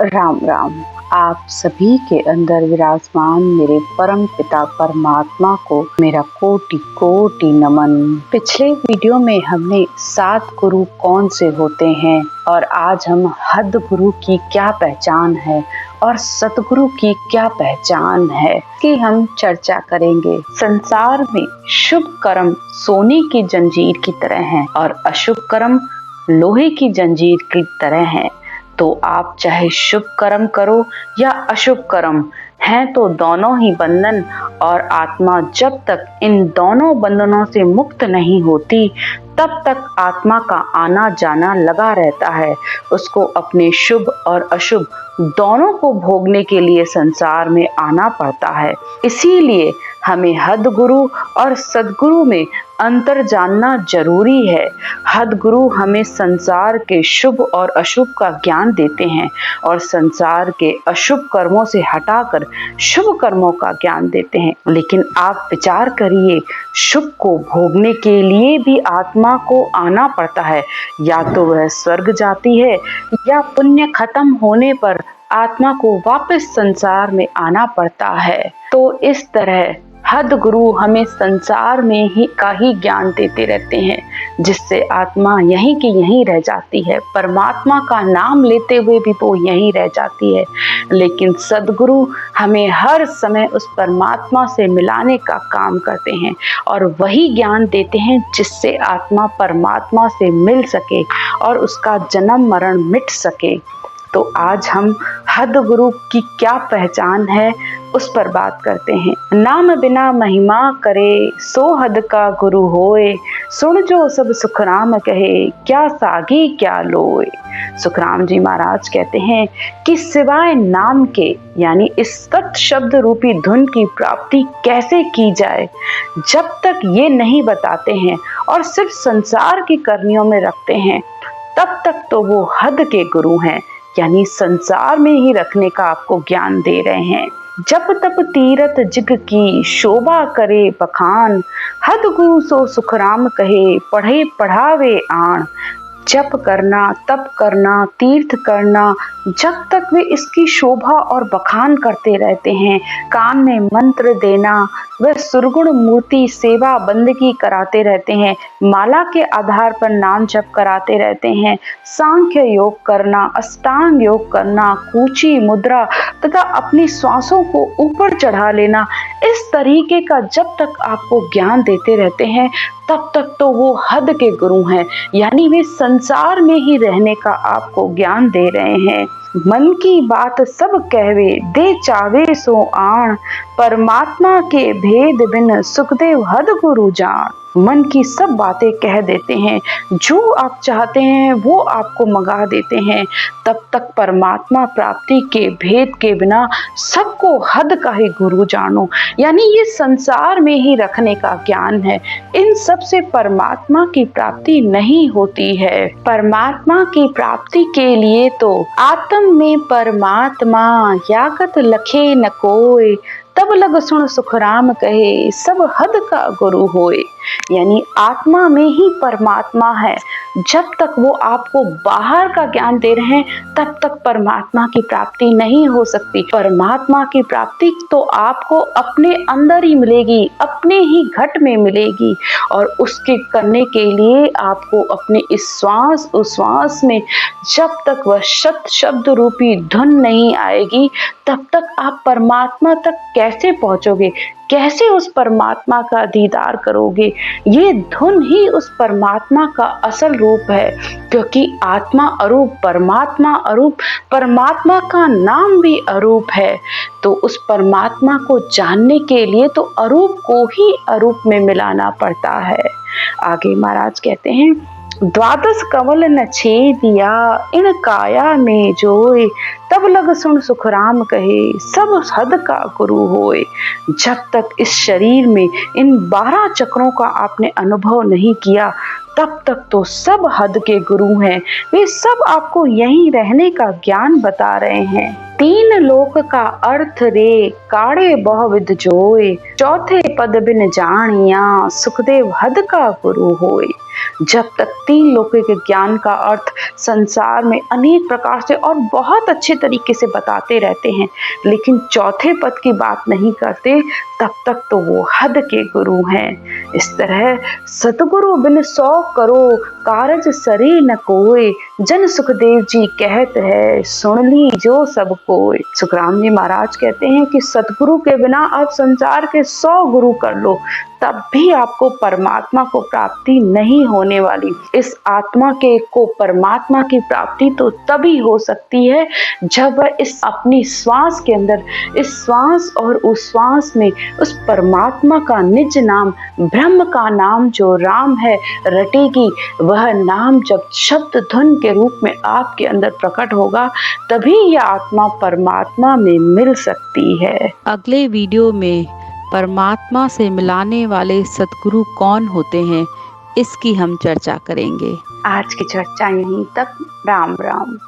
राम राम। आप सभी के अंदर विराजमान मेरे परम पिता परमात्मा को मेरा कोटि कोटि नमन। पिछले वीडियो में हमने 7 गुरु कौन से होते हैं और आज हम हद गुरु की क्या पहचान है और सतगुरु की क्या पहचान है कि हम चर्चा करेंगे। संसार में शुभ कर्म सोने की जंजीर की तरह हैं और अशुभ कर्म लोहे की जंजीर की तरह हैं। तो आप चाहे शुभ कर्म करो या अशुभ कर्म हैं तो दोनों ही बंधन, और आत्मा जब तक इन दोनों बंधनों से मुक्त नहीं होती तब तक आत्मा का आना जाना लगा रहता है। उसको अपने शुभ और अशुभ दोनों को भोगने के लिए संसार में आना पड़ता है। इसीलिए हमें हद गुरु और सदगुरु में अंतर जानना जरूरी है। हद गुरु हमें संसार के शुभ और अशुभ का ज्ञान देते हैं और संसार के अशुभ कर्मों से हटाकर शुभ कर्मों का ज्ञान देते हैं। लेकिन आप विचार करिए, शुभ को भोगने के लिए भी आत्मा को आना पड़ता है। या तो वह स्वर्ग जाती है या पुण्य खत्म होने पर आत्मा को वापस संसार में आना पड़ता है। तो इस तरह हद गुरु हमें संसार में ही का ही ज्ञान देते रहते हैं, जिससे आत्मा यहीं की यहीं रह जाती है। परमात्मा का नाम लेते हुए भी वो यहीं रह जाती है। लेकिन सदगुरु हमें हर समय उस परमात्मा से मिलाने का काम करते हैं और वही ज्ञान देते हैं जिससे आत्मा परमात्मा से मिल सके और उसका जन्म मरण मिट सके। तो आज हम हद गुरु की क्या पहचान है उस पर बात करते हैं। नाम बिना महिमा करे सो हद का गुरु होए, सुन जो सब सुखराम कहे क्या सागी क्या लोए। सुखराम जी महाराज कहते हैं कि सिवाय नाम के यानी इस सत शब्द रूपी धुन की प्राप्ति कैसे की जाए, जब तक ये नहीं बताते हैं और सिर्फ संसार की करनियों में रखते हैं, तब तक तो वो हद के गुरु हैं, यानी संसार में ही रखने का आपको ज्ञान दे रहे हैं। जब तप तीरथ जिग की शोभा करे बखान, हद गुरु सो सुखराम कहे पढ़े पढ़ावे आण। जप करना, तप करना, तीर्थ करना, जब तक वे इसकी शोभा और बखान करते रहते हैं, कान में मंत्र देना, वे सुरगुण मूर्ति सेवा बंदगी कराते रहते हैं, माला के आधार पर नाम जप कराते रहते हैं, सांख्य योग करना, अष्टांग योग करना, कूची मुद्रा तथा अपनी श्वासों को ऊपर चढ़ा लेना, इस तरीके का जब तक आपको ज्ञान देते रहते हैं तब तक तो वो हद के गुरु हैं, यानी वे संसार में ही रहने का आपको ज्ञान दे रहे हैं। मन की बात सब कहवे दे चावे सो आण, परमात्मा के भेद बिन सुखदेव हद गुरु जान। मन की सब बातें कह देते हैं, जो आप चाहते हैं वो आपको मंगा देते हैं। तब तक परमात्मा प्राप्ति के भेद के बिना सबको हद का ही गुरु जानो, यानी ये संसार में ही रखने का ज्ञान है। इन सब से परमात्मा की प्राप्ति नहीं होती है। परमात्मा की प्राप्ति के लिए तो आत्म में परमात्मा यागत लखे न कोय, तब लग सुन सुखराम कहे सब हद का गुरु होए। यानी आत्मा में ही परमात्मा है। जब तक वो आपको बाहर का ज्ञान दे रहे हैं तब तक परमात्मा की प्राप्ति नहीं हो सकती। परमात्मा की प्राप्ति तो आपको अपने अंदर ही मिलेगी, अपने ही घट में मिलेगी, और उसके करने के लिए आपको अपने इस श्वास उश्वास में जब तक वह सत शब्द रूपी धुन नहीं आएगी तब तक आप परमात्मा तक कैसे पहुंचोगे, कैसे उस परमात्मा का दीदार करोगे। ये धुन ही उस परमात्मा का असल रूप है, क्योंकि आत्मा अरूप, परमात्मा अरूप, परमात्मा का नाम भी अरूप है। तो उस परमात्मा को जानने के लिए तो अरूप को ही अरूप में मिलाना पड़ता है। आगे महाराज कहते हैं, द्वादश कमल न छेदिया इन काया में जोए, तब लग सुन सुखराम कहे सब हद का गुरु होए। जब तक इस शरीर में इन 12 चक्रों का आपने अनुभव नहीं किया तब तक तो सब हद के गुरु हैं। वे सब आपको यहीं रहने का ज्ञान बता रहे हैं। 3 लोक का अर्थ रे काड़े बहुविध जोए, चौथे पद बिन जानिया सुखदेव हद का गुरु होए। जब तक 3 लोकों के ज्ञान का अर्थ संसार में अनेक प्रकार से और बहुत अच्छे तरीके से बताते रहते हैं, लेकिन चौथे पद की बात नहीं करते, तब तक तो वो हद के गुरु हैं। इस तरह सतगुरु बिन 100 करो कारज सरे न कोय, जन सुखदेव जी कहत है सुन ली जो सब कोय। सुखराम जी महाराज कहते हैं कि सतगुरु के बिना आप संसार के 100 गुरु कर लो, तब भी आपको परमात्मा को प्राप्ति नहीं होने वाली। इस आत्मा के को परमात्मा की प्राप्ति तो तभी हो सकती है जब वह इस अपनी श्वास के अंदर, इस श्वास और उस श्वास में उस परमात्मा का निज नाम, ब्रह्म का नाम जो राम है रटेगी। वह नाम जब शब्द धुन के रूप में आपके अंदर प्रकट होगा, तभी यह आत्मा परमात्मा में मिल सकती है। अगले वीडियो में परमात्मा से मिलाने वाले सतगुरु कौन होते हैं, इसकी हम चर्चा करेंगे। आज की चर्चा यहीं तक। राम राम।